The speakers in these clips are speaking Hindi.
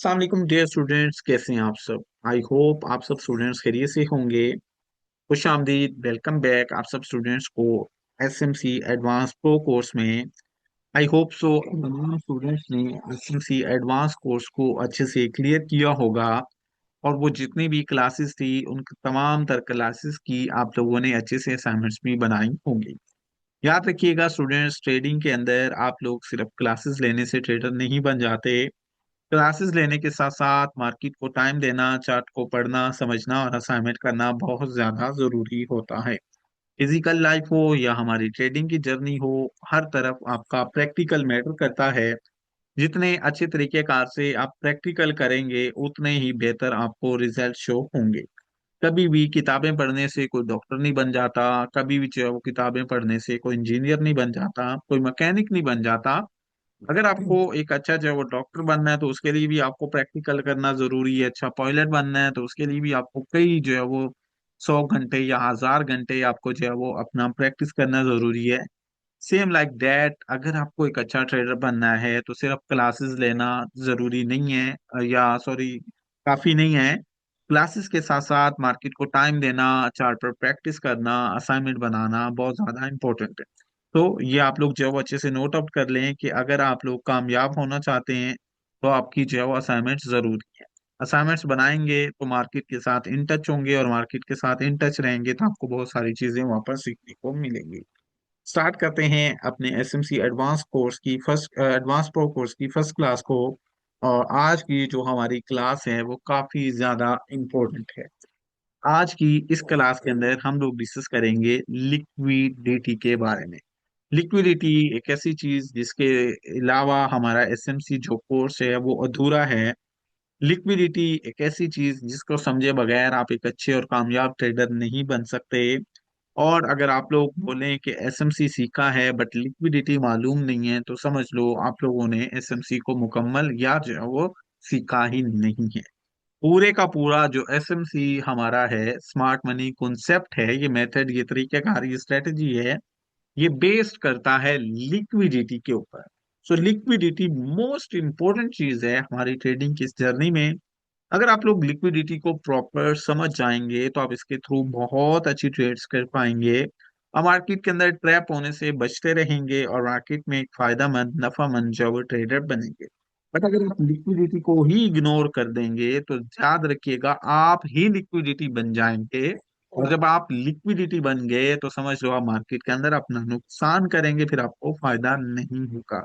अस्सलाम वालेकुम डियर स्टूडेंट्स, कैसे हैं आप सब। आई होप आप सब स्टूडेंट्स खैरियत से होंगे। खुश आमदीद, वेलकम बैक आप सब स्टूडेंट्स को एसएमसी एडवांस प्रो कोर्स में। आई होप सो तमाम स्टूडेंट्स ने एसएमसी एडवांस कोर्स को अच्छे से क्लियर किया होगा और वो जितनी भी क्लासेस थी उन तमाम तर क्लासेस की आप लोगों ने अच्छे से असाइनमेंट्स भी बनाई होंगी। याद रखिएगा स्टूडेंट्स, ट्रेडिंग के अंदर आप लोग सिर्फ क्लासेस लेने से ट्रेडर नहीं बन जाते। क्लासेस लेने के साथ साथ मार्केट को टाइम देना, चार्ट को पढ़ना, समझना और असाइनमेंट करना बहुत ज्यादा जरूरी होता है। फिजिकल लाइफ हो या हमारी ट्रेडिंग की जर्नी हो, हर तरफ आपका प्रैक्टिकल मैटर करता है। जितने अच्छे तरीके कार से आप प्रैक्टिकल करेंगे उतने ही बेहतर आपको रिजल्ट शो होंगे। कभी भी किताबें पढ़ने से कोई डॉक्टर नहीं बन जाता। कभी भी जो है वो किताबें पढ़ने से कोई इंजीनियर नहीं बन जाता, कोई मैकेनिक नहीं बन जाता। अगर आपको एक अच्छा जो है वो डॉक्टर बनना है तो उसके लिए भी आपको प्रैक्टिकल करना जरूरी है। अच्छा पायलट बनना है तो उसके लिए भी आपको कई जो है वो 100 घंटे या 1000 घंटे आपको जो है वो अपना प्रैक्टिस करना जरूरी है। सेम लाइक दैट, अगर आपको एक अच्छा ट्रेडर बनना है तो सिर्फ क्लासेस लेना जरूरी नहीं है, या सॉरी, काफी नहीं है। क्लासेस के साथ साथ मार्केट को टाइम देना, चार्ट पर प्रैक्टिस करना, असाइनमेंट बनाना बहुत ज्यादा इंपॉर्टेंट है। तो ये आप लोग जो है वो अच्छे से नोट आउट कर लें कि अगर आप लोग कामयाब होना चाहते हैं तो आपकी जो है वो असाइनमेंट्स जरूरी है। असाइनमेंट्स बनाएंगे तो मार्केट के साथ इन टच होंगे, और मार्केट के साथ इन टच रहेंगे तो आपको बहुत सारी चीजें वहां पर सीखने को मिलेंगी। स्टार्ट करते हैं अपने एसएमसी एडवांस कोर्स की फर्स्ट एडवांस प्रो कोर्स की फर्स्ट क्लास को। और आज की जो हमारी क्लास है वो काफी ज्यादा इम्पोर्टेंट है। आज की इस क्लास के अंदर हम लोग डिस्कस करेंगे लिक्विडिटी के बारे में। लिक्विडिटी एक ऐसी चीज जिसके अलावा हमारा एसएमसी जो कोर्स है वो अधूरा है। लिक्विडिटी एक ऐसी चीज जिसको समझे बगैर आप एक अच्छे और कामयाब ट्रेडर नहीं बन सकते। और अगर आप लोग बोलें कि एसएमसी सीखा है बट लिक्विडिटी मालूम नहीं है तो समझ लो आप लोगों ने एसएमसी को मुकम्मल या जो है वो सीखा ही नहीं है। पूरे का पूरा जो एसएमसी हमारा है, स्मार्ट मनी कॉन्सेप्ट है, ये मेथड, ये तरीकेकार, ये स्ट्रेटजी है, ये बेस्ड करता है लिक्विडिटी के ऊपर। सो लिक्विडिटी मोस्ट इंपॉर्टेंट चीज है हमारी ट्रेडिंग की इस जर्नी में। अगर आप लोग लिक्विडिटी को प्रॉपर समझ जाएंगे तो आप इसके थ्रू बहुत अच्छी ट्रेड्स कर पाएंगे और मार्केट के अंदर ट्रैप होने से बचते रहेंगे और मार्केट में एक फायदा मंद नफा मंद जो ट्रेडर बनेंगे। बट अगर आप लिक्विडिटी को ही इग्नोर कर देंगे तो याद रखिएगा आप ही लिक्विडिटी बन जाएंगे। और जब आप लिक्विडिटी बन गए तो समझ लो आप मार्केट के अंदर अपना नुकसान करेंगे, फिर आपको फायदा नहीं होगा।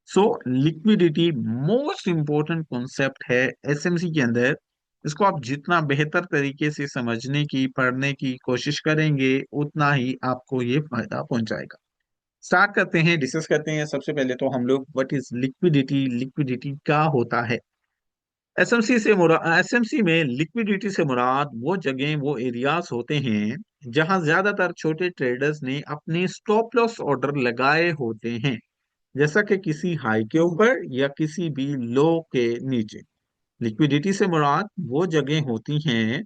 So liquidity most important concept है एसएमसी के अंदर। इसको आप जितना बेहतर तरीके से समझने की, पढ़ने की कोशिश करेंगे उतना ही आपको ये फायदा पहुंचाएगा। स्टार्ट करते हैं, डिस्कस करते हैं। सबसे पहले तो हम लोग व्हाट इज लिक्विडिटी, लिक्विडिटी क्या होता है। एसएमसी में लिक्विडिटी से मुराद वो जगह, वो एरियाज होते हैं जहां ज्यादातर छोटे ट्रेडर्स ने अपने स्टॉप लॉस ऑर्डर लगाए होते हैं, जैसा कि किसी हाई के ऊपर या किसी भी लो के नीचे। लिक्विडिटी से मुराद वो जगह होती हैं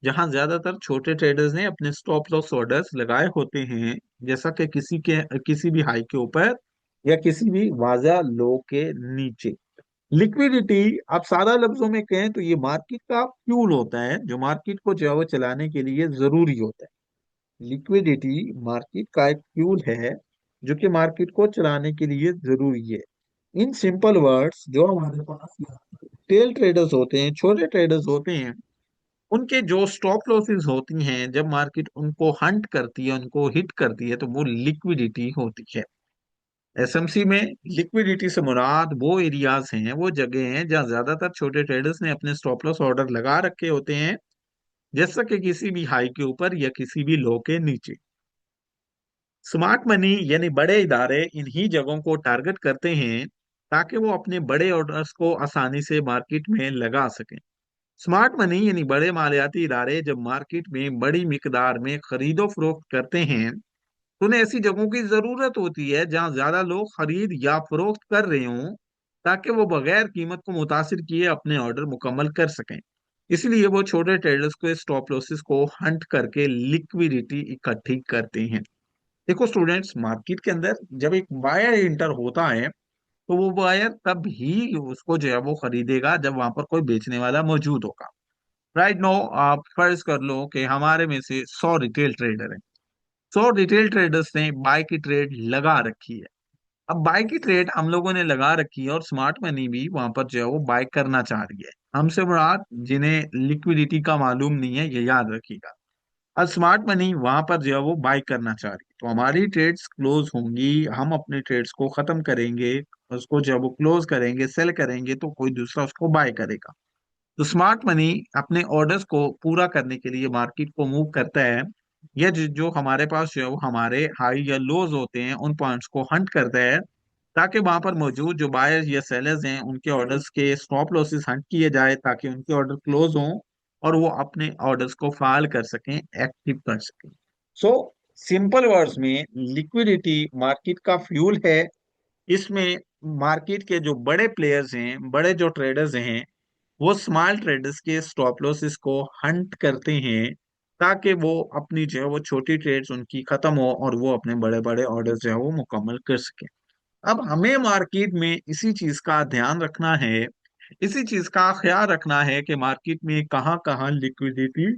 जहां ज्यादातर छोटे ट्रेडर्स ने अपने स्टॉप लॉस ऑर्डर्स लगाए होते हैं, जैसा कि किसी भी हाई के ऊपर या किसी भी वाजा लो के नीचे। लिक्विडिटी आप सादा लफ्जों में कहें तो ये मार्केट का फ्यूल होता है जो मार्केट को जो है वो चलाने के लिए जरूरी होता है। लिक्विडिटी मार्केट का एक फ्यूल है जो कि मार्केट को चलाने के लिए जरूरी है। इन सिंपल वर्ड्स, जो हमारे पास टेल ट्रेडर्स होते हैं, छोटे ट्रेडर्स होते हैं, उनके जो स्टॉप लॉसेस होती हैं जब मार्केट उनको हंट करती है, उनको हिट करती है, तो वो लिक्विडिटी होती है। एसएमसी में लिक्विडिटी से मुराद वो एरियाज हैं, वो जगह हैं जहां ज्यादातर छोटे ट्रेडर्स ने अपने स्टॉप लॉस ऑर्डर लगा रखे होते हैं, जैसा कि किसी भी हाई के ऊपर या किसी भी लो के नीचे। स्मार्ट मनी यानी बड़े इदारे इन्हीं जगहों को टारगेट करते हैं ताकि वो अपने बड़े ऑर्डर्स को आसानी से मार्केट में लगा सकें। स्मार्ट मनी यानी बड़े मालियाती इदारे जब मार्केट में बड़ी मिकदार में खरीदो फरोख्त करते हैं तो उन्हें ऐसी जगहों की जरूरत होती है जहां ज्यादा लोग खरीद या फरोख्त कर रहे हों, ताकि वो बगैर कीमत को मुतासिर किए अपने ऑर्डर मुकम्मल कर सकें। इसलिए वो छोटे ट्रेडर्स को स्टॉप लॉसेस को हंट करके लिक्विडिटी इकट्ठी करते हैं। देखो स्टूडेंट्स, मार्केट के अंदर जब एक बायर इंटर होता है तो वो बायर तब ही उसको जो है वो खरीदेगा जब वहां पर कोई बेचने वाला मौजूद होगा। राइट नो, आप फर्ज कर लो कि हमारे में से 100 रिटेल ट्रेडर हैं। 100 रिटेल ट्रेडर्स ने बाय की ट्रेड लगा रखी है। अब बाय की ट्रेड हम लोगों ने लगा रखी है और स्मार्ट मनी भी वहां पर जो है वो बाय करना चाह रही है। हमसे मुराद जिन्हें लिक्विडिटी का मालूम नहीं है, ये याद रखिएगा। अब स्मार्ट मनी वहां पर जो है वो बाय करना चाह रही है, तो हमारी ट्रेड्स क्लोज होंगी, हम अपने ट्रेड्स को खत्म करेंगे, उसको जब वो क्लोज करेंगे, सेल करेंगे, तो कोई दूसरा उसको बाय करेगा। तो स्मार्ट मनी अपने ऑर्डर्स को पूरा करने के लिए मार्केट को मूव करता है। यह जो हमारे पास जो है वो हमारे हाई या लोज होते हैं उन पॉइंट्स को हंट करता है, ताकि वहां पर मौजूद जो बायर्स या सेलर्स हैं उनके ऑर्डर्स के स्टॉप लॉसेस हंट किए जाए, ताकि उनके ऑर्डर क्लोज हों और वो अपने ऑर्डर्स को फाल कर सकें, एक्टिव कर सकें। सो सिंपल वर्ड्स में, लिक्विडिटी मार्केट का फ्यूल है। इसमें मार्केट के जो बड़े प्लेयर्स हैं, बड़े जो ट्रेडर्स हैं, वो स्मॉल ट्रेडर्स के स्टॉप लॉसेस को हंट करते हैं, ताकि वो अपनी जो है वो छोटी ट्रेड्स उनकी खत्म हो और वो अपने बड़े बड़े ऑर्डर्स जो है वो मुकम्मल कर सके। अब हमें मार्केट में इसी चीज का ध्यान रखना है, इसी चीज का ख्याल रखना है कि मार्केट में कहाँ कहाँ लिक्विडिटी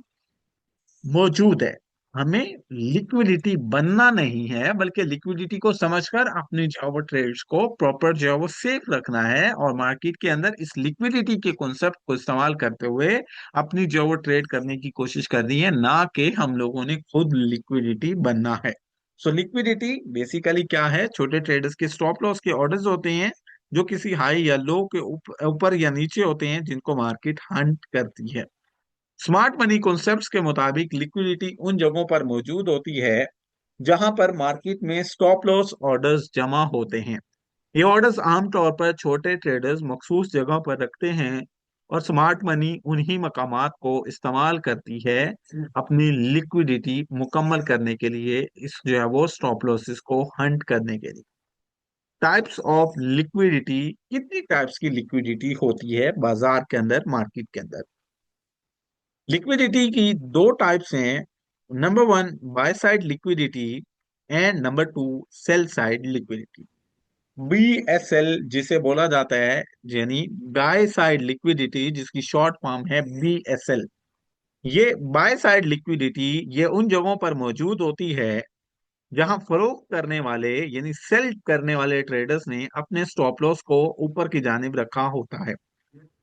मौजूद है। हमें लिक्विडिटी बनना नहीं है, बल्कि लिक्विडिटी को समझकर अपनी जो है वो ट्रेड्स को प्रॉपर जो है वो सेफ रखना है, और मार्केट के अंदर इस लिक्विडिटी के कॉन्सेप्ट को इस्तेमाल करते हुए अपनी जो है वो ट्रेड करने की कोशिश करनी है, ना कि हम लोगों ने खुद लिक्विडिटी बनना है। सो लिक्विडिटी बेसिकली क्या है? छोटे ट्रेडर्स के स्टॉप लॉस के ऑर्डर्स होते हैं, जो किसी हाई या लो के ऊपर या नीचे होते हैं, जिनको मार्केट हंट करती है। स्मार्ट मनी कॉन्सेप्ट्स के मुताबिक लिक्विडिटी उन जगहों पर मौजूद होती है जहां पर मार्केट में स्टॉप लॉस ऑर्डर्स जमा होते हैं। ये ऑर्डर्स आमतौर पर छोटे ट्रेडर्स मखसूस जगह पर रखते हैं, और स्मार्ट मनी उन्हीं मकामात को इस्तेमाल करती है अपनी लिक्विडिटी मुकम्मल करने के लिए, इस जो है वो स्टॉप लॉसेस को हंट करने के लिए। टाइप्स ऑफ लिक्विडिटी, कितनी टाइप्स की लिक्विडिटी होती है बाजार के अंदर, मार्केट के अंदर? लिक्विडिटी की दो टाइप्स हैं। Number one, bye side liquidity, and number two, cell side liquidity. BSL जिसे बोला जाता है, यानी बाय साइड लिक्विडिटी, जिसकी शॉर्ट फॉर्म है BSL। ये बाय साइड लिक्विडिटी ये उन जगहों पर मौजूद होती है जहां फरोख्त करने वाले यानी सेल करने वाले ट्रेडर्स ने अपने स्टॉप लॉस को ऊपर की जानिब रखा होता है।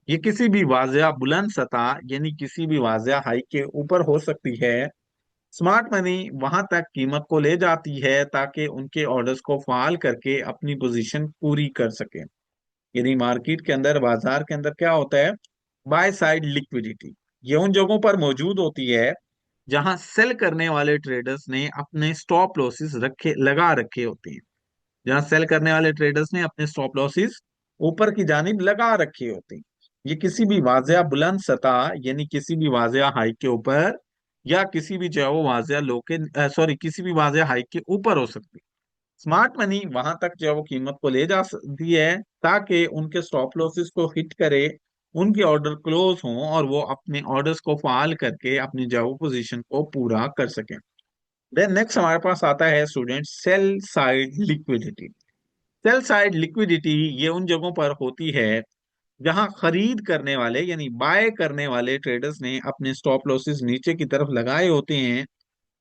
ये किसी भी वाजिया बुलंद सतह यानी किसी भी वाजिया हाई के ऊपर हो सकती है। स्मार्ट मनी वहां तक कीमत को ले जाती है ताकि उनके ऑर्डर्स को फाल करके अपनी पोजीशन पूरी कर सके। यानी मार्केट के अंदर, बाजार के अंदर क्या होता है? बाय साइड लिक्विडिटी ये उन जगहों पर मौजूद होती है जहां सेल करने वाले ट्रेडर्स ने अपने स्टॉप लॉसेस लगा रखे होते हैं। जहां सेल करने वाले ट्रेडर्स ने अपने स्टॉप लॉसेस ऊपर की जानिब लगा रखे होते हैं। ये किसी भी वाजिया बुलंद सतह यानी किसी भी वाजिया हाई के ऊपर, या किसी भी जो है वो वाजिया लो के सॉरी किसी भी वाजिया हाई के ऊपर हो सकती है। स्मार्ट मनी वहां तक जो है वो कीमत को ले जा सकती है ताकि उनके स्टॉप लॉसेस को हिट करे, उनके ऑर्डर क्लोज हों और वो अपने ऑर्डर्स को फाल करके अपनी जो है वो पोजीशन को पूरा कर सकें। देन नेक्स्ट हमारे पास आता है student, cell side liquidity. Sell side liquidity ये उन जगहों पर होती है जहां खरीद करने वाले यानी बाय करने वाले ट्रेडर्स ने अपने स्टॉप लॉसेस नीचे की तरफ लगाए होते हैं।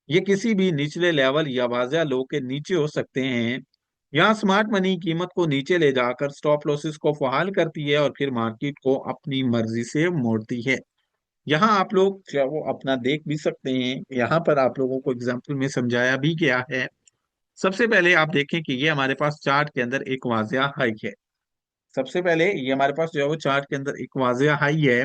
ये किसी भी निचले लेवल या बाजार लो के नीचे हो सकते हैं। यहाँ स्मार्ट मनी कीमत को नीचे ले जाकर स्टॉप लॉसेस को फहाल करती है और फिर मार्केट को अपनी मर्जी से मोड़ती है। यहाँ आप लोग जो है वो अपना देख भी सकते हैं, यहाँ पर आप लोगों को एग्जाम्पल में समझाया भी गया है। सबसे पहले आप देखें कि ये हमारे पास चार्ट के अंदर एक वाजिया हाई है। सबसे पहले ये हमारे पास जो है वो चार्ट के अंदर एक वाजिया हाई है।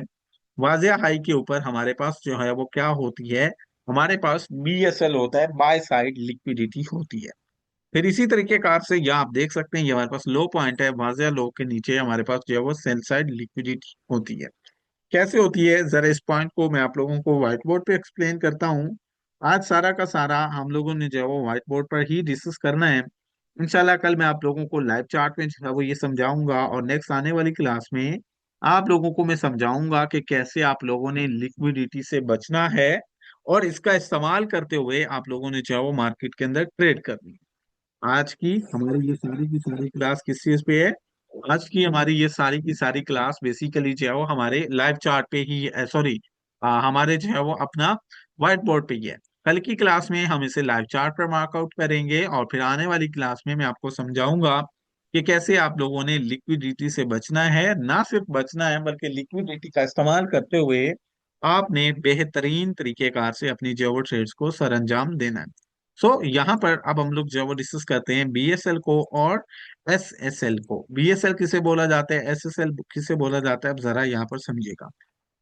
वाजिया हाई के ऊपर हमारे पास जो है वो क्या होती है? हमारे पास BSL होता है, बाय साइड लिक्विडिटी होती है। फिर इसी तरीके कार से यहाँ आप देख सकते हैं, ये हमारे पास लो पॉइंट है, वाजिया लो के नीचे हमारे पास जो है वो सेल साइड लिक्विडिटी होती है। कैसे होती है, जरा इस पॉइंट को मैं आप लोगों को व्हाइट बोर्ड पे एक्सप्लेन करता हूँ। आज सारा का सारा हम लोगों ने जो है वो व्हाइट बोर्ड पर ही डिस्कस करना है। इंशाल्लाह कल मैं आप लोगों को लाइव चार्ट में जो है वो ये समझाऊंगा, और नेक्स्ट आने वाली क्लास में आप लोगों को मैं समझाऊंगा कि कैसे आप लोगों ने लिक्विडिटी से बचना है, और इसका इस्तेमाल करते हुए आप लोगों ने जो है वो मार्केट के अंदर ट्रेड करनी है। आज की हमारी ये सारी की सारी क्लास किस चीज पे है? आज की हमारी ये सारी की सारी क्लास बेसिकली जो है वो हमारे लाइव चार्ट पे ही, सॉरी, हमारे जो है वो अपना व्हाइट बोर्ड पे ही है। कल की क्लास में हम इसे लाइव चार्ट पर मार्कआउट करेंगे, और फिर आने वाली क्लास में मैं आपको समझाऊंगा कि कैसे आप लोगों ने लिक्विडिटी से बचना है, ना सिर्फ बचना है बल्कि लिक्विडिटी का इस्तेमाल करते हुए आपने बेहतरीन तरीकेकार से अपनी जो ट्रेड्स को सरंजाम देना है। यहाँ पर अब हम लोग जो डिस्कस करते हैं बीएसएल को और एसएसएल को। बीएसएल किसे बोला जाता है, एसएसएल किसे बोला जाता है, अब जरा यहाँ पर समझिएगा।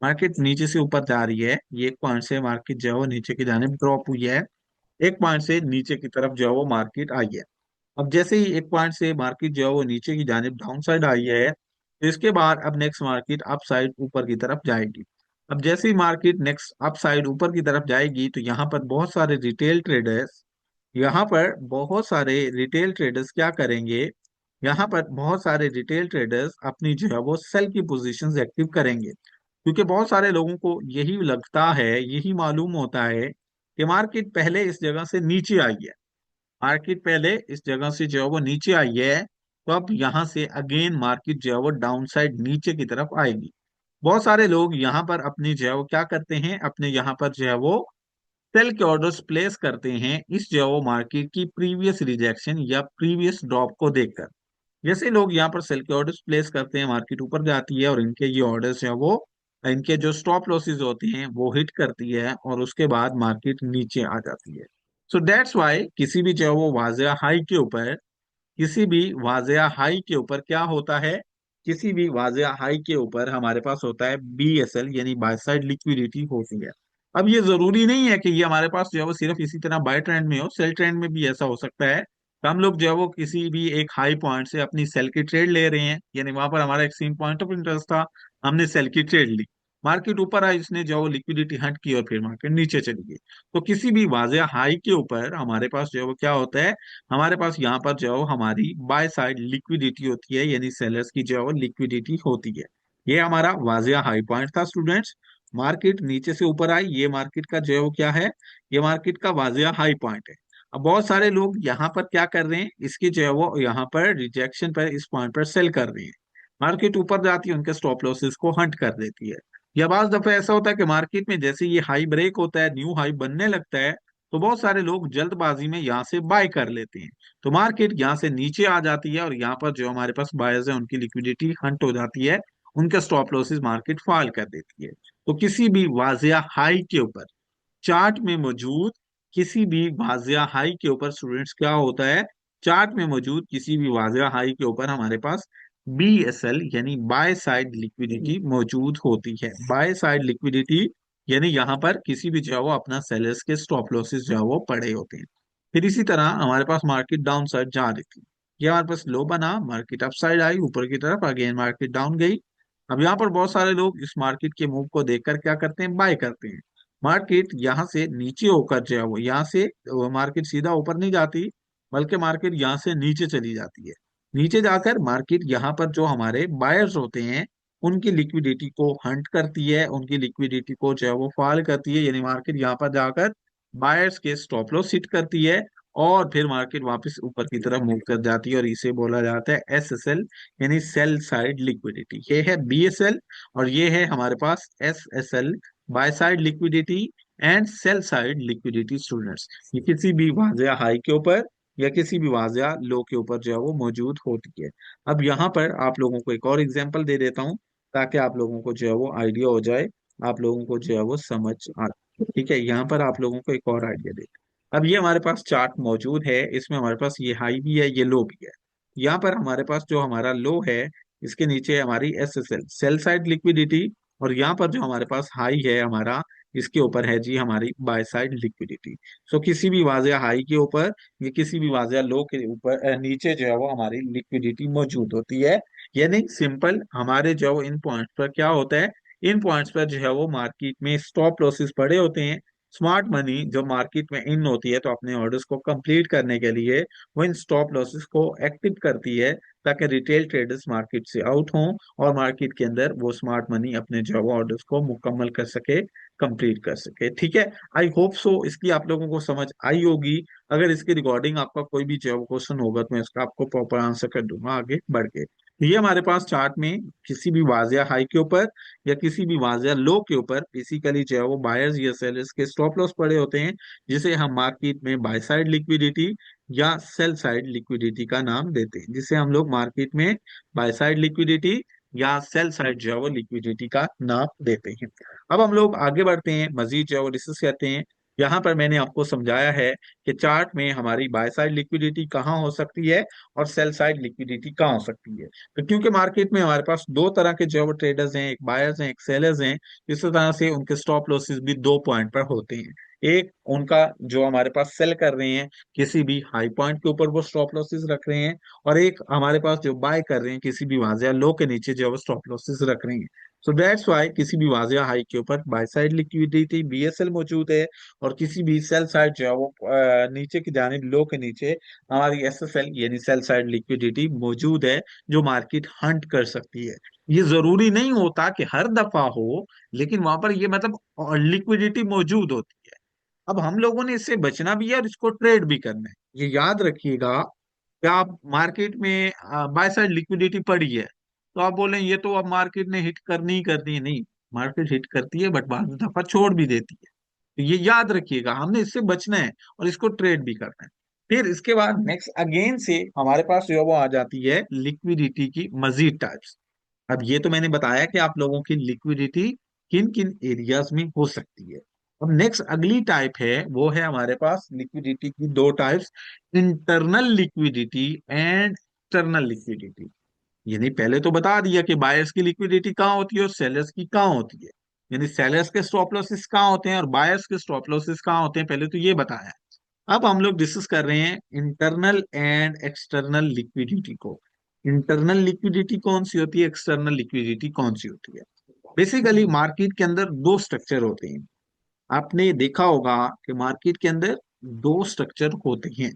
मार्केट नीचे से ऊपर जा रही है, ये एक पॉइंट से मार्केट जो है वो नीचे की जानिब ड्रॉप हुई है, एक पॉइंट से नीचे की तरफ जो है वो मार्केट आई है। अब जैसे ही एक पॉइंट से मार्केट जो है वो नीचे की जानिब डाउन साइड आई है, तो इसके बाद अब नेक्स्ट मार्केट अप साइड ऊपर की तरफ जाएगी। अब जैसे ही मार्केट नेक्स्ट अप साइड ऊपर की तरफ जाएगी, तो यहाँ पर बहुत सारे रिटेल ट्रेडर्स, यहाँ पर बहुत सारे रिटेल ट्रेडर्स क्या करेंगे, यहाँ पर बहुत सारे रिटेल ट्रेडर्स अपनी जो है वो सेल की पोजीशंस एक्टिव करेंगे, क्योंकि बहुत सारे लोगों को यही लगता है, यही मालूम होता है कि मार्केट पहले इस जगह से नीचे आई है, मार्केट पहले इस जगह से जो है वो नीचे आई है, तो अब यहाँ से अगेन मार्केट जो है वो डाउन साइड नीचे की तरफ आएगी। बहुत सारे लोग यहाँ पर अपनी जो है वो क्या करते हैं, अपने यहाँ पर जो है वो सेल के ऑर्डर्स प्लेस करते हैं इस जो है वो मार्केट की प्रीवियस रिजेक्शन या प्रीवियस ड्रॉप को देखकर। जैसे लोग यहाँ पर सेल के ऑर्डर्स प्लेस करते हैं, मार्केट ऊपर जाती है और इनके ये ऑर्डर्स है वो, इनके जो स्टॉप लॉसेस होते हैं वो हिट करती है, और उसके बाद मार्केट नीचे आ जाती है। सो दैट्स वाई किसी भी जो है वो वाजह हाई के ऊपर, किसी भी वाजह हाई के ऊपर क्या होता है, किसी भी वाजह हाई के ऊपर हमारे पास होता है बीएसएल यानी बाय साइड लिक्विडिटी होती है। अब ये जरूरी नहीं है कि ये हमारे पास जो है वो सिर्फ इसी तरह बाय ट्रेंड में हो, सेल ट्रेंड में भी ऐसा हो सकता है। तो हम लोग जो है वो किसी भी एक हाई पॉइंट से अपनी सेल की ट्रेड ले रहे हैं, यानी वहां पर हमारा एक सेम पॉइंट ऑफ इंटरेस्ट था, हमने सेल की ट्रेड ली, मार्केट ऊपर आई, इसने जो है वो लिक्विडिटी हट की और फिर मार्केट नीचे चली गई। तो किसी भी वाजह हाई के ऊपर हमारे पास जो है वो क्या होता है, हमारे पास यहाँ पर जो है हमारी बाय साइड लिक्विडिटी होती है, यानी सेलर्स की जो है वो लिक्विडिटी होती है। ये हमारा वाजिया हाई पॉइंट था स्टूडेंट्स। मार्केट नीचे से ऊपर आई, ये मार्केट का जो है वो क्या है, ये मार्केट का वाजिया हाई पॉइंट है। अब बहुत सारे लोग यहाँ पर क्या कर रहे हैं, इसकी जो है वो यहाँ पर रिजेक्शन पर इस पॉइंट पर सेल कर रहे हैं। मार्केट ऊपर जाती है, उनके स्टॉप लॉसेस को हंट कर देती है। या बाज दफा ऐसा होता है कि मार्केट में जैसे ये हाई ब्रेक होता है, न्यू हाई बनने लगता है, तो बहुत सारे लोग जल्दबाजी में यहाँ से बाय कर लेते हैं, तो मार्केट यहाँ से नीचे आ जाती है, और यहाँ पर जो हमारे पास बायर्स है उनकी लिक्विडिटी हंट हो जाती है, उनके स्टॉप लॉसेस मार्केट फॉल कर देती है। तो किसी भी वाजिया हाई के ऊपर चार्ट में मौजूद, किसी भी वाजिया हाई के ऊपर स्टूडेंट्स क्या होता है, चार्ट में मौजूद किसी भी वाजिया हाई के ऊपर हमारे पास बीएसएल यानी बाय साइड लिक्विडिटी मौजूद होती है। बाय साइड लिक्विडिटी यानी यहाँ पर किसी भी जो है वो अपना सेलर्स के स्टॉप लॉसेस जो है वो पड़े होते हैं। फिर इसी तरह हमारे पास मार्केट डाउन साइड जा रही थी, ये हमारे पास लो बना, मार्केट अप साइड आई ऊपर की तरफ, अगेन मार्केट डाउन गई। अब यहाँ पर बहुत सारे लोग इस मार्केट के मूव को देखकर क्या करते हैं, बाय करते हैं। मार्केट यहाँ से नीचे होकर जो है वो यहाँ से मार्केट सीधा ऊपर नहीं जाती, बल्कि मार्केट यहाँ से नीचे चली जाती है। नीचे जाकर मार्केट यहाँ पर जो हमारे बायर्स होते हैं उनकी लिक्विडिटी को हंट करती है, उनकी लिक्विडिटी को जो है वो फॉल करती है, यानी मार्केट यहाँ पर जाकर बायर्स के स्टॉप लॉस हिट करती है, और फिर मार्केट वापस ऊपर की तरफ मूव कर जाती है, और इसे बोला जाता है एसएसएल यानी सेल साइड लिक्विडिटी। ये है बीएसएल, और ये है हमारे पास SSL buy side liquidity and sell side liquidity students. ये किसी भी वाजिया हाई के ऊपर या किसी भी वाजिया लो के ऊपर जो है वो मौजूद होती है। अब यहाँ पर आप लोगों को एक और एग्जांपल दे देता हूँ, ताकि आप लोगों को जो है वो आइडिया हो जाए, आप लोगों को जो है वो समझ आ, ठीक है, यहाँ पर आप लोगों को एक और आइडिया दे। अब ये हमारे पास चार्ट मौजूद है, इसमें हमारे पास ये हाई भी है, ये लो भी है। यहाँ पर हमारे पास जो हमारा लो है, इसके नीचे हमारी एसएसएल सेल साइड लिक्विडिटी, और यहाँ पर जो हमारे पास हाई है हमारा, इसके ऊपर है जी हमारी बाय साइड लिक्विडिटी। सो किसी भी वाजिया हाई के ऊपर या किसी भी वाजिया लो के ऊपर नीचे जो है वो हमारी लिक्विडिटी मौजूद होती है। यानी सिंपल हमारे जो है वो इन पॉइंट्स पर क्या होता है, इन पॉइंट्स पर जो है वो मार्केट में स्टॉप लॉसेस पड़े होते हैं। स्मार्ट मनी जब मार्केट में इन होती है, तो अपने ऑर्डर्स को कंप्लीट करने के लिए वो इन स्टॉप लॉसेस को एक्टिव करती है, ताकि रिटेल ट्रेडर्स मार्केट से आउट हों, और मार्केट के अंदर वो स्मार्ट मनी अपने जो ऑर्डर्स को मुकम्मल कर सके, कंप्लीट कर सके। ठीक है, आई होप सो इसकी आप लोगों को समझ आई होगी। अगर इसके रिगार्डिंग आपका कोई भी जो क्वेश्चन होगा तो मैं इसका आपको प्रॉपर आंसर कर दूंगा आगे बढ़ के। ये हमारे पास चार्ट में किसी भी वाजिया हाई के ऊपर या किसी भी वाजिया लो के ऊपर बेसिकली जो है वो बायर्स या सेलर्स के स्टॉप लॉस पड़े होते हैं, जिसे हम मार्केट में बाय साइड लिक्विडिटी या सेल साइड लिक्विडिटी का नाम देते हैं, जिसे हम लोग मार्केट में बाय साइड लिक्विडिटी या सेल साइड जो है वो लिक्विडिटी का नाम देते हैं। अब हम लोग आगे बढ़ते हैं, मजीद जो है वो डिस्कस करते हैं। यहाँ पर मैंने आपको समझाया है कि चार्ट में हमारी बाय साइड लिक्विडिटी कहाँ हो सकती है और सेल साइड लिक्विडिटी कहाँ हो सकती है। तो क्योंकि मार्केट में हमारे पास दो तरह के जो ट्रेडर्स हैं, एक बायर्स हैं एक सेलर्स हैं, इस तरह से उनके स्टॉप लॉसेस भी दो पॉइंट पर होते हैं। एक उनका जो हमारे पास सेल कर रहे हैं किसी भी हाई पॉइंट के ऊपर वो स्टॉप लॉसेस रख रहे हैं, और एक हमारे पास जो बाय कर रहे हैं किसी भी वाजिया लो के नीचे जो है वो स्टॉप लॉसेस रख रहे हैं। सो दैट्स वाई किसी भी वाजिया हाई के ऊपर बाय साइड लिक्विडिटी बीएसएल मौजूद है, और किसी भी सेल साइड जो है वो नीचे की जानिब लो के नीचे हमारी एसएसएल यानी सेल साइड लिक्विडिटी मौजूद है, जो मार्केट हंट कर सकती है। ये जरूरी नहीं होता कि हर दफा हो, लेकिन वहां पर ये मतलब लिक्विडिटी मौजूद होती है। अब हम लोगों ने इससे बचना भी है और इसको ट्रेड भी करना है। ये याद रखिएगा कि आप मार्केट में बाय साइड लिक्विडिटी पड़ी है तो आप बोलें ये तो अब मार्केट ने हिट करनी ही करनी है, नहीं, मार्केट हिट करती है बट बाद दफा छोड़ भी देती है। तो ये याद रखिएगा, हमने इससे बचना है और इसको ट्रेड भी करना है। फिर इसके बाद नेक्स्ट अगेन से हमारे पास जो है वो आ जाती है लिक्विडिटी की मजीद टाइप्स। अब ये तो मैंने बताया कि आप लोगों की लिक्विडिटी किन किन एरियाज में हो सकती है। अब नेक्स्ट अगली टाइप है वो है हमारे पास लिक्विडिटी की दो types, internal liquidity and external liquidity. यानी पहले तो बता दिया कि बायर्स की लिक्विडिटी कहाँ होती है और सेलर्स की कहाँ होती है, यानी सेलर्स के स्टॉप लॉसेस कहाँ होते हैं और बायर्स के स्टॉप लॉसेस कहाँ होते हैं, पहले तो ये बताया। अब हम लोग डिस्कस कर रहे हैं इंटरनल एंड एक्सटर्नल लिक्विडिटी को। इंटरनल लिक्विडिटी कौन सी होती है, एक्सटर्नल लिक्विडिटी कौन सी होती है। बेसिकली मार्केट के अंदर दो स्ट्रक्चर होते हैं। आपने देखा होगा कि मार्केट के अंदर दो स्ट्रक्चर होते हैं,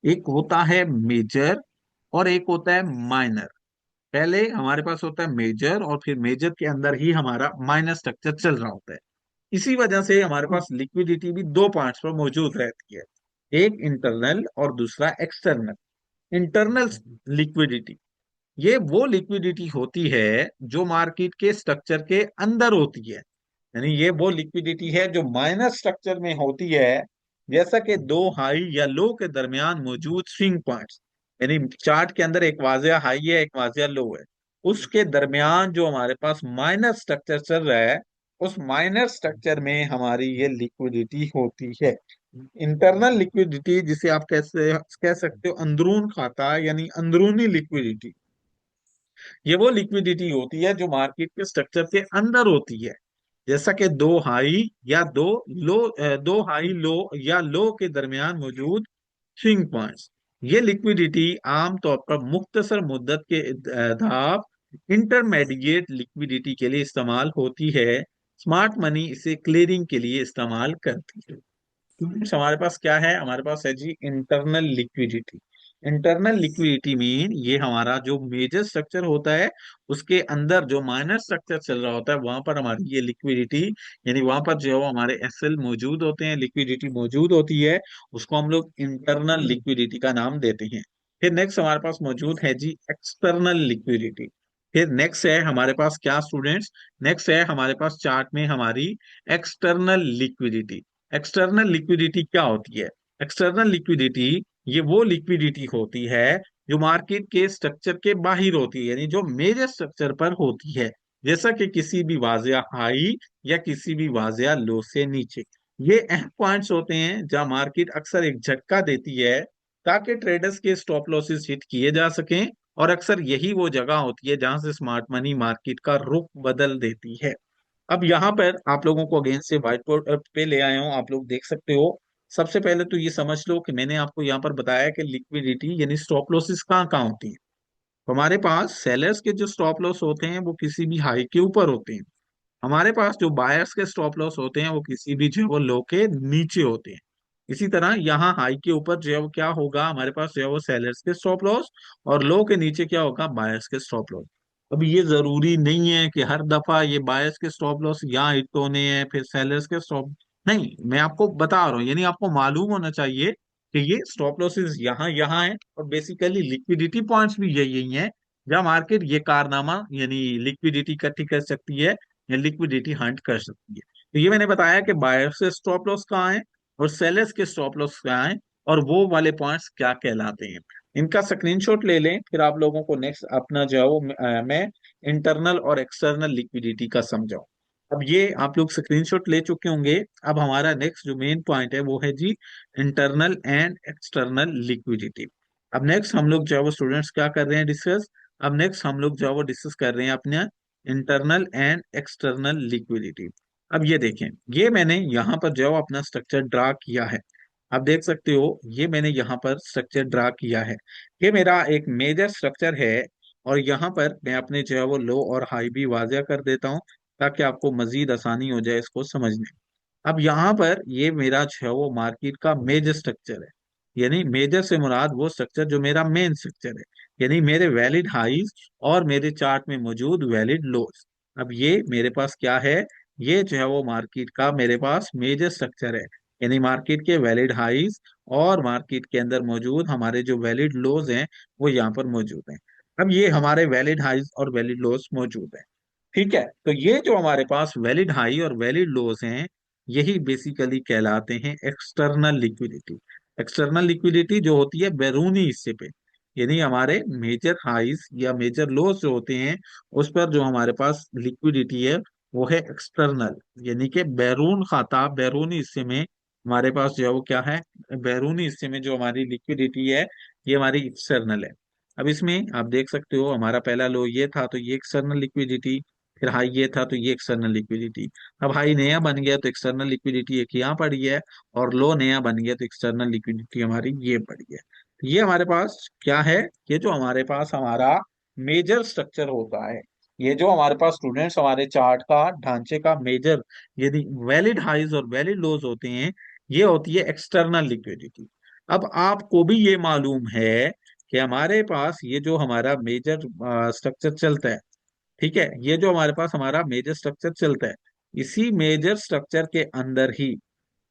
एक होता है मेजर और एक होता है माइनर। पहले हमारे पास होता है मेजर और फिर मेजर के अंदर ही हमारा माइनर स्ट्रक्चर चल रहा होता है। इसी वजह से हमारे पास लिक्विडिटी भी दो पार्ट्स पर मौजूद रहती है, एक इंटरनल और दूसरा एक्सटर्नल। इंटरनल लिक्विडिटी ये वो लिक्विडिटी होती है जो मार्केट के स्ट्रक्चर के अंदर होती है, यानी ये वो लिक्विडिटी है जो माइनस स्ट्रक्चर में होती है। जैसा कि दो हाई या लो के दरमियान मौजूद स्विंग पॉइंट्स, यानी चार्ट के अंदर एक वाजिया हाई है एक वाजिया लो है, उसके दरमियान जो हमारे पास माइनस स्ट्रक्चर चल रहा है, उस माइनस स्ट्रक्चर में हमारी ये लिक्विडिटी होती है। इंटरनल लिक्विडिटी जिसे आप कैसे कह सकते हो अंदरून खाता यानी अंदरूनी लिक्विडिटी, ये वो लिक्विडिटी होती है जो मार्केट के स्ट्रक्चर के अंदर होती है। जैसा कि दो हाई या दो हाई लो या लो के दरमियान मौजूद स्विंग पॉइंट्स। ये लिक्विडिटी आमतौर पर मुख्तसर मुद्दत के धाप इंटरमीडिएट लिक्विडिटी के लिए इस्तेमाल होती है। स्मार्ट मनी इसे क्लियरिंग के लिए इस्तेमाल करती है। हमारे पास क्या है, हमारे पास है जी internal liquidity. Internal liquidity mean ये हमारा जो मेजर स्ट्रक्चर होता है उसके अंदर जो माइनर स्ट्रक्चर चल रहा होता है वहां पर हमारी ये लिक्विडिटी, यानी वहां पर जो हमारे एसएल मौजूद होते हैं, लिक्विडिटी मौजूद होती है, उसको हम लोग इंटरनल लिक्विडिटी का नाम देते हैं। फिर नेक्स्ट हमारे पास मौजूद है जी एक्सटर्नल लिक्विडिटी। फिर नेक्स्ट है हमारे पास क्या स्टूडेंट्स, नेक्स्ट है हमारे पास चार्ट में हमारी एक्सटर्नल लिक्विडिटी। एक्सटर्नल लिक्विडिटी क्या होती है, एक्सटर्नल लिक्विडिटी ये वो लिक्विडिटी होती है जो मार्केट के स्ट्रक्चर के बाहर होती है, यानी जो मेजर स्ट्रक्चर पर होती है, जैसा कि किसी भी वाजिया हाई या किसी भी वाजिया लो से नीचे। ये अहम पॉइंट्स होते हैं जहां मार्केट अक्सर एक झटका देती है ताकि ट्रेडर्स के स्टॉप लॉसेस हिट किए जा सकें, और अक्सर यही वो जगह होती है जहां से स्मार्ट मनी मार्केट का रुख बदल देती है। अब यहाँ पर आप लोगों को अगेन से व्हाइट बोर्ड पे ले आया हूँ, आप लोग देख सकते हो। सबसे पहले तो ये समझ लो कि मैंने आपको यहाँ पर बताया कि लिक्विडिटी यानी स्टॉप लॉसेस कहाँ कहाँ होती है। तो हमारे पास सेलर्स के जो स्टॉप लॉस होते हैं वो किसी भी हाई के ऊपर होते हैं, हमारे पास जो बायर्स के स्टॉप लॉस होते हैं वो किसी भी जो है वो लो के नीचे होते हैं। इसी तरह यहाँ हाई के ऊपर जो है वो क्या होगा, हमारे पास जो है वो सेलर्स के स्टॉप लॉस, और लो के नीचे क्या होगा, बायर्स के स्टॉप लॉस। अब ये जरूरी नहीं है कि हर दफा ये बायर्स के स्टॉप लॉस यहाँ हिट होने हैं फिर सेलर्स के स्टॉप, नहीं, मैं आपको बता रहा हूँ, यानी आपको मालूम होना चाहिए कि ये स्टॉप लॉसेस यहाँ यहाँ है और बेसिकली लिक्विडिटी पॉइंट्स भी यही यही है या मार्केट ये कारनामा यानी लिक्विडिटी इकट्ठी कर सकती है या लिक्विडिटी हंट कर सकती है। तो ये मैंने बताया कि बायर्स के स्टॉप लॉस कहाँ है और सेलर्स के स्टॉप लॉस कहाँ है और वो वाले पॉइंट्स क्या कहलाते हैं। इनका स्क्रीनशॉट ले लें, फिर आप लोगों को नेक्स्ट अपना जो है वो मैं इंटरनल और एक्सटर्नल लिक्विडिटी का समझाऊं। अब ये आप लोग स्क्रीनशॉट ले चुके होंगे। अब हमारा नेक्स्ट जो मेन पॉइंट है वो है जी इंटरनल एंड एक्सटर्नल लिक्विडिटी। अब नेक्स्ट हम लोग जो है वो स्टूडेंट्स क्या कर रहे हैं डिस्कस। अब नेक्स्ट हम लोग जो है वो डिस्कस कर रहे हैं अपने इंटरनल एंड एक्सटर्नल लिक्विडिटी। अब ये देखें, ये मैंने यहाँ पर जो है वो अपना स्ट्रक्चर ड्रा किया है। आप देख सकते हो ये मैंने यहाँ पर स्ट्रक्चर ड्रा किया है। ये मेरा एक मेजर स्ट्रक्चर है और यहाँ पर मैं अपने जो है वो लो और हाई भी वाजिया कर देता हूँ ताकि आपको मजीद आसानी हो जाए इसको समझने। अब यहाँ पर ये मेरा जो है वो मार्केट का मेजर स्ट्रक्चर है। यानी मेजर से मुराद वो स्ट्रक्चर जो मेरा मेन स्ट्रक्चर है, यानी मेरे वैलिड हाइज और मेरे चार्ट में मौजूद वैलिड लोज। अब ये मेरे पास क्या है, ये जो है वो मार्केट का मेरे पास मेजर स्ट्रक्चर है। यानी मार्केट के वैलिड हाइज और मार्केट के अंदर मौजूद हमारे जो वैलिड लोज हैं वो यहाँ पर मौजूद हैं। अब ये हमारे वैलिड हाइज और वैलिड लोज मौजूद हैं। ठीक है, तो ये जो हमारे पास वैलिड हाई और वैलिड लोज हैं यही बेसिकली कहलाते हैं एक्सटर्नल लिक्विडिटी। एक्सटर्नल लिक्विडिटी जो होती है बैरूनी हिस्से पे, यानी हमारे मेजर हाइज या मेजर लोज जो होते हैं उस पर जो हमारे पास लिक्विडिटी है वो है एक्सटर्नल, यानी कि बैरून खाता बैरूनी हिस्से में हमारे पास जो है वो क्या है, बैरूनी हिस्से में जो हमारी लिक्विडिटी है ये हमारी एक्सटर्नल है। अब इसमें आप देख सकते हो हमारा पहला लो ये था तो ये एक्सटर्नल लिक्विडिटी, फिर हाई ये था तो ये एक्सटर्नल लिक्विडिटी। अब हाई नया बन गया तो एक्सटर्नल लिक्विडिटी एक यहाँ पड़ी है और लो नया बन गया तो एक्सटर्नल लिक्विडिटी हमारी ये पड़ी है। तो ये हमारे पास क्या है, ये जो हमारे पास हमारा मेजर स्ट्रक्चर होता है, ये जो हमारे पास स्टूडेंट्स हमारे चार्ट का ढांचे का मेजर यदि वैलिड हाइज और वैलिड लोज होते हैं ये होती है एक्सटर्नल लिक्विडिटी। अब आपको भी ये मालूम है कि हमारे पास ये जो हमारा मेजर स्ट्रक्चर चलता है, ठीक है, ये जो हमारे पास हमारा मेजर स्ट्रक्चर चलता है इसी मेजर स्ट्रक्चर के अंदर ही,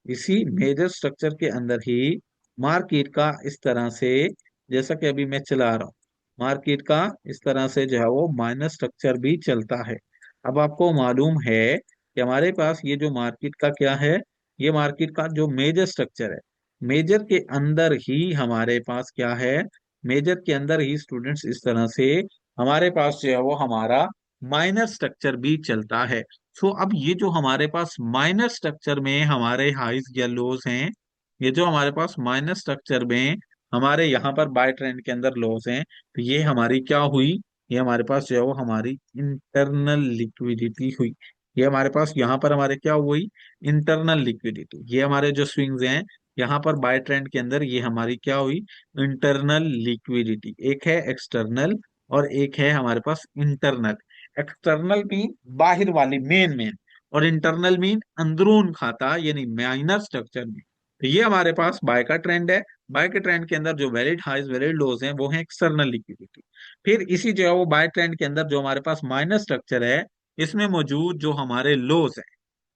इसी मेजर स्ट्रक्चर के अंदर ही मार्केट का इस तरह से, जैसा कि अभी मैं चला रहा हूँ, मार्केट का इस तरह से जो है वो माइनस स्ट्रक्चर भी चलता है। अब आपको मालूम है कि हमारे पास ये जो मार्केट का क्या है, ये मार्केट का जो मेजर स्ट्रक्चर है, मेजर के अंदर ही हमारे पास क्या है, मेजर के अंदर ही स्टूडेंट्स इस तरह से हमारे पास जो है वो हमारा माइनर स्ट्रक्चर भी चलता है। सो अब ये जो हमारे पास माइनर स्ट्रक्चर में हमारे हाइज या लोज हैं, ये जो हमारे पास माइनर स्ट्रक्चर में हमारे यहाँ पर बाय ट्रेंड के अंदर लोज हैं, तो ये हमारी क्या हुई, ये हमारे पास जो है वो हमारी इंटरनल लिक्विडिटी हुई। ये हमारे पास यहाँ पर हमारे क्या हुई, इंटरनल लिक्विडिटी। ये हमारे जो स्विंग्स हैं यहाँ पर बाय ट्रेंड के अंदर ये हमारी क्या हुई, इंटरनल लिक्विडिटी। एक है एक्सटर्नल और एक है हमारे पास इंटरनल। एक्सटर्नल मीन बाहर वाली मेन मेन, और इंटरनल मीन अंदरून खाता यानी माइनर स्ट्रक्चर में। तो ये हमारे पास बाय का ट्रेंड है। बाय के ट्रेंड के अंदर जो वैलिड हाइज वैलिड लोज हैं वो है एक्सटर्नल लिक्विडिटी। फिर इसी जो है वो बाय ट्रेंड के अंदर जो हमारे पास माइनर स्ट्रक्चर है इसमें मौजूद जो हमारे लोज है,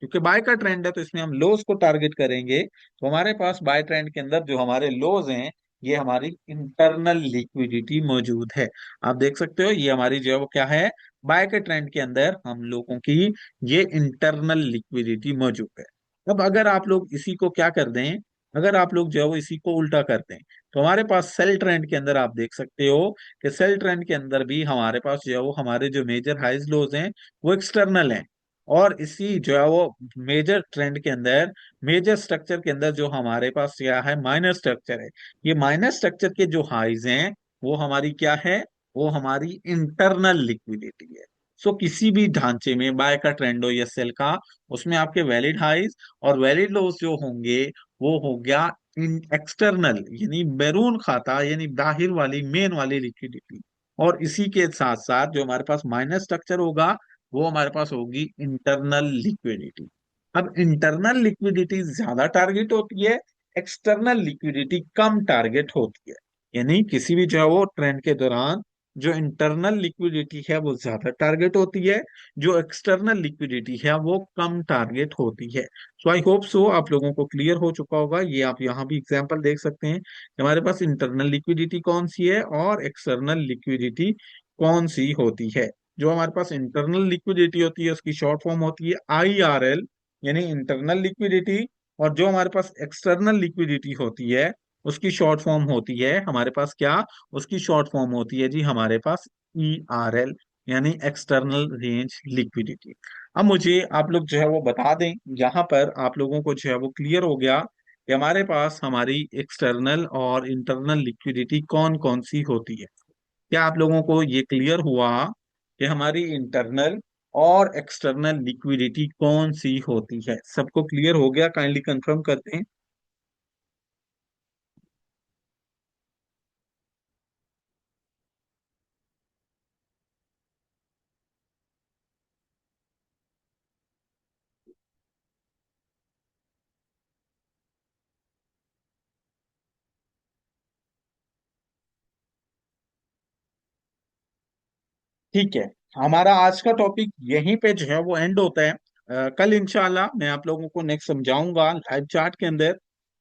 क्योंकि बाय का ट्रेंड है तो इसमें हम लोज को टारगेट करेंगे। तो हमारे पास बाय ट्रेंड के अंदर जो हमारे लोज हैं ये हमारी इंटरनल लिक्विडिटी मौजूद है। आप देख सकते हो ये हमारी जो है वो क्या है, बाय के ट्रेंड के अंदर हम लोगों की ये इंटरनल लिक्विडिटी मौजूद है। अब अगर आप लोग इसी को क्या कर दें, अगर आप लोग जो है वो इसी को उल्टा कर दें तो हमारे पास सेल ट्रेंड के अंदर आप देख सकते हो कि सेल ट्रेंड के अंदर भी हमारे पास जो है वो हमारे जो मेजर हाइज लोज हैं वो एक्सटर्नल हैं। और इसी जो है वो मेजर ट्रेंड के अंदर मेजर स्ट्रक्चर के अंदर जो हमारे पास क्या है माइनर स्ट्रक्चर है, ये माइनर स्ट्रक्चर के जो हाइज हैं वो हमारी क्या है, वो हमारी इंटरनल लिक्विडिटी है। सो किसी भी ढांचे में बाय का ट्रेंड हो या सेल का, उसमें आपके वैलिड हाइज और वैलिड लोज जो होंगे वो हो गया इन एक्सटर्नल यानी बैरून खाता यानी बाहिर वाली मेन वाली लिक्विडिटी। और इसी के साथ साथ जो हमारे पास माइनर स्ट्रक्चर होगा वो हमारे पास होगी इंटरनल लिक्विडिटी। अब इंटरनल लिक्विडिटी ज्यादा टारगेट होती है, एक्सटर्नल लिक्विडिटी कम टारगेट होती है। यानी किसी भी जो है वो ट्रेंड के दौरान जो इंटरनल लिक्विडिटी है वो ज्यादा टारगेट होती है, जो एक्सटर्नल लिक्विडिटी है वो कम टारगेट होती है। सो आई होप सो आप लोगों को क्लियर हो चुका होगा। ये आप यहाँ भी एग्जांपल देख सकते हैं कि हमारे पास इंटरनल लिक्विडिटी कौन सी है और एक्सटर्नल लिक्विडिटी कौन सी होती है? जो हमारे पास इंटरनल लिक्विडिटी होती है उसकी शॉर्ट फॉर्म होती है IRL, यानी इंटरनल लिक्विडिटी। और जो हमारे पास एक्सटर्नल लिक्विडिटी होती है उसकी शॉर्ट फॉर्म होती है हमारे पास क्या? उसकी शॉर्ट फॉर्म होती है जी हमारे पास ERL, यानी एक्सटर्नल रेंज लिक्विडिटी। अब मुझे आप लोग जो है वो बता दें, यहाँ पर आप लोगों को जो है वो क्लियर हो गया कि हमारे पास हमारी एक्सटर्नल और इंटरनल लिक्विडिटी कौन कौन सी होती है। क्या आप लोगों को ये क्लियर हुआ कि हमारी इंटरनल और एक्सटर्नल लिक्विडिटी कौन सी होती है? सबको क्लियर हो गया? काइंडली कंफर्म करते हैं। ठीक है, हमारा आज का टॉपिक यहीं पे जो है वो एंड होता है। कल इंशाल्लाह मैं आप लोगों को नेक्स्ट समझाऊंगा लाइव चार्ट के अंदर।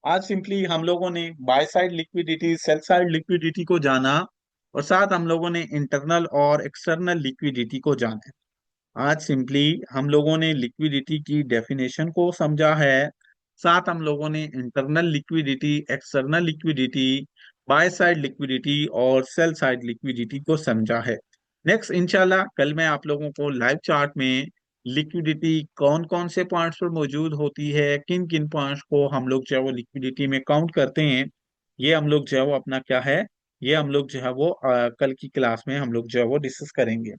आज सिंपली हम लोगों ने bye side liquidity, sell side liquidity को जाना, और साथ हम लोगों ने इंटरनल और एक्सटर्नल लिक्विडिटी को जाना। आज सिंपली हम लोगों ने लिक्विडिटी की डेफिनेशन को समझा है, साथ हम लोगों ने internal liquidity, external liquidity, bye side liquidity और सेल साइड लिक्विडिटी को समझा है। नेक्स्ट इंशाल्लाह कल मैं आप लोगों को लाइव चार्ट में लिक्विडिटी कौन कौन से पॉइंट्स पर मौजूद होती है, किन किन पॉइंट्स को हम लोग जो है वो लिक्विडिटी में काउंट करते हैं, ये हम लोग जो है वो अपना क्या है, ये हम लोग जो है वो कल की क्लास में हम लोग जो है वो डिस्कस करेंगे।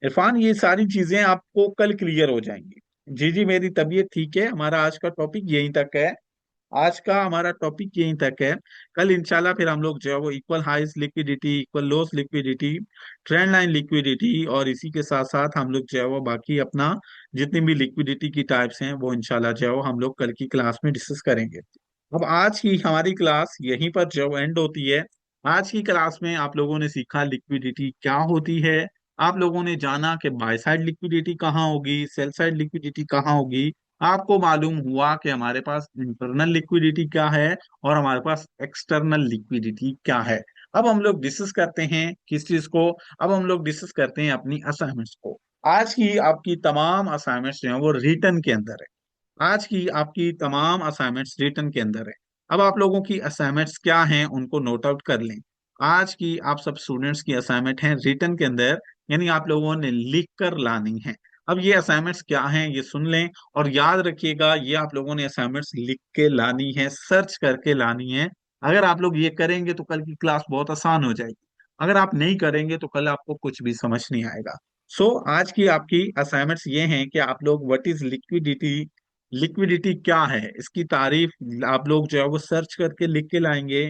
इरफान, ये सारी चीजें आपको कल क्लियर हो जाएंगी। जी जी, मेरी तबीयत ठीक है। हमारा आज का टॉपिक यहीं तक है। आज का हमारा टॉपिक यहीं तक है। कल इंशाल्लाह फिर हम लोग जो है वो equal highs liquidity, equal lows liquidity, trend line liquidity, और इसी के साथ साथ हम लोग जो है वो बाकी अपना जितनी भी लिक्विडिटी की टाइप्स हैं वो इंशाल्लाह जो है वो हम लोग कल की क्लास में डिस्कस करेंगे। अब आज की हमारी क्लास यहीं पर जो एंड होती है। आज की क्लास में आप लोगों ने सीखा लिक्विडिटी क्या होती है। आप लोगों ने जाना कि बाय साइड लिक्विडिटी कहाँ होगी, सेल साइड लिक्विडिटी कहाँ होगी। आपको मालूम हुआ कि हमारे पास इंटरनल लिक्विडिटी क्या है और हमारे पास एक्सटर्नल लिक्विडिटी क्या है। अब हम लोग डिस्कस करते हैं किस चीज को? अब हम लोग डिस्कस करते हैं अपनी असाइनमेंट्स को। आज की आपकी तमाम असाइनमेंट्स जो है वो रिटर्न के अंदर है। आज की आपकी तमाम असाइनमेंट्स रिटर्न के अंदर है। अब आप लोगों की असाइनमेंट्स क्या हैं उनको नोट आउट कर लें। आज की आप सब स्टूडेंट्स की असाइनमेंट है रिटर्न के अंदर, यानी आप लोगों ने लिख कर लानी है। अब ये असाइनमेंट्स क्या हैं ये सुन लें, और याद रखिएगा ये आप लोगों ने असाइनमेंट्स लिख के लानी है, सर्च करके लानी है। अगर आप लोग ये करेंगे तो कल की क्लास बहुत आसान हो जाएगी। अगर आप नहीं करेंगे तो कल आपको कुछ भी समझ नहीं आएगा। आज की आपकी असाइनमेंट्स ये हैं कि आप लोग व्हाट इज लिक्विडिटी, लिक्विडिटी क्या है इसकी तारीफ आप लोग जो है वो सर्च करके लिख के लाएंगे।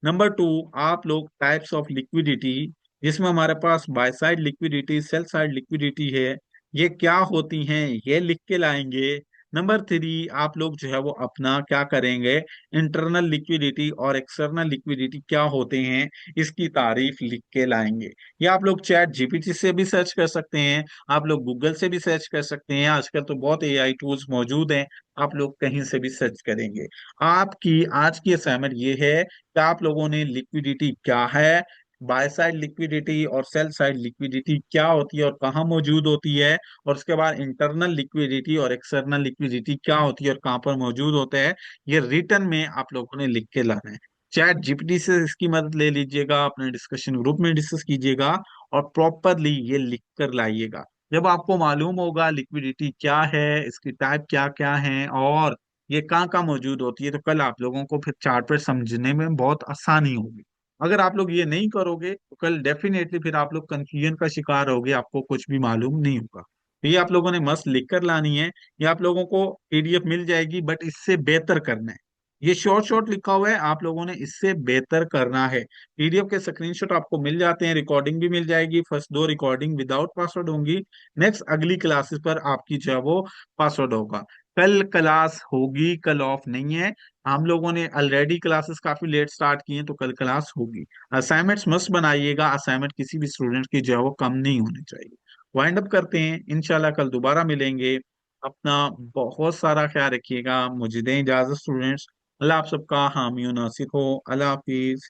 नंबर 2, आप लोग टाइप्स ऑफ लिक्विडिटी, जिसमें हमारे पास buy side liquidity, sell side liquidity है, ये क्या होती हैं ये लिख के लाएंगे। नंबर 3, आप लोग जो है वो अपना क्या करेंगे, इंटरनल लिक्विडिटी और एक्सटर्नल लिक्विडिटी क्या होते हैं इसकी तारीफ लिख के लाएंगे। ये आप लोग चैट जीपीटी से भी सर्च कर सकते हैं, आप लोग गूगल से भी सर्च कर सकते हैं। आजकल तो बहुत AI टूल्स मौजूद हैं, आप लोग कहीं से भी सर्च करेंगे। आपकी आज की असाइनमेंट ये है कि आप लोगों ने लिक्विडिटी क्या है, बाय साइड लिक्विडिटी और सेल साइड लिक्विडिटी क्या होती है और कहाँ मौजूद होती है, और उसके बाद इंटरनल लिक्विडिटी और एक्सटर्नल लिक्विडिटी क्या होती है और कहाँ पर मौजूद होता है, ये रिटर्न में आप लोगों ने लिख के लाना है। चैट जीपीटी से इसकी मदद ले लीजिएगा, अपने डिस्कशन ग्रुप में डिस्कस कीजिएगा, और प्रॉपरली ये लिख कर लाइएगा। जब आपको मालूम होगा लिक्विडिटी क्या है, इसकी टाइप क्या क्या है, और ये कहाँ कहाँ मौजूद होती है, तो कल आप लोगों को फिर चार्ट पर समझने में बहुत आसानी होगी। अगर आप लोग ये नहीं करोगे तो कल डेफिनेटली फिर आप लोग कंफ्यूजन का शिकार होगे, आपको कुछ भी मालूम नहीं होगा। तो ये आप लोगों ने मस्त लिख कर लानी है। ये आप लोगों को PDF मिल जाएगी, बट इससे बेहतर करना है। ये शॉर्ट शॉर्ट लिखा हुआ है, आप लोगों ने इससे बेहतर करना है। PDF के स्क्रीनशॉट आपको मिल जाते हैं, रिकॉर्डिंग भी मिल जाएगी। फर्स्ट 2 रिकॉर्डिंग विदाउट पासवर्ड होंगी, नेक्स्ट अगली क्लासेस पर आपकी जो है वो पासवर्ड होगा। कल क्लास होगी, कल ऑफ नहीं है। हम लोगों ने ऑलरेडी क्लासेस काफी लेट स्टार्ट की हैं, तो कल क्लास होगी। असाइनमेंट्स मस्त बनाइएगा, असाइनमेंट किसी भी स्टूडेंट की जो है वो कम नहीं होनी चाहिए। वाइंड अप करते हैं, इंशाल्लाह कल दोबारा मिलेंगे। अपना बहुत सारा ख्याल रखिएगा। मुझे दें इजाजत स्टूडेंट्स। अल्लाह आप सबका हामी और नासिर हो। अल्लाह हाफिज।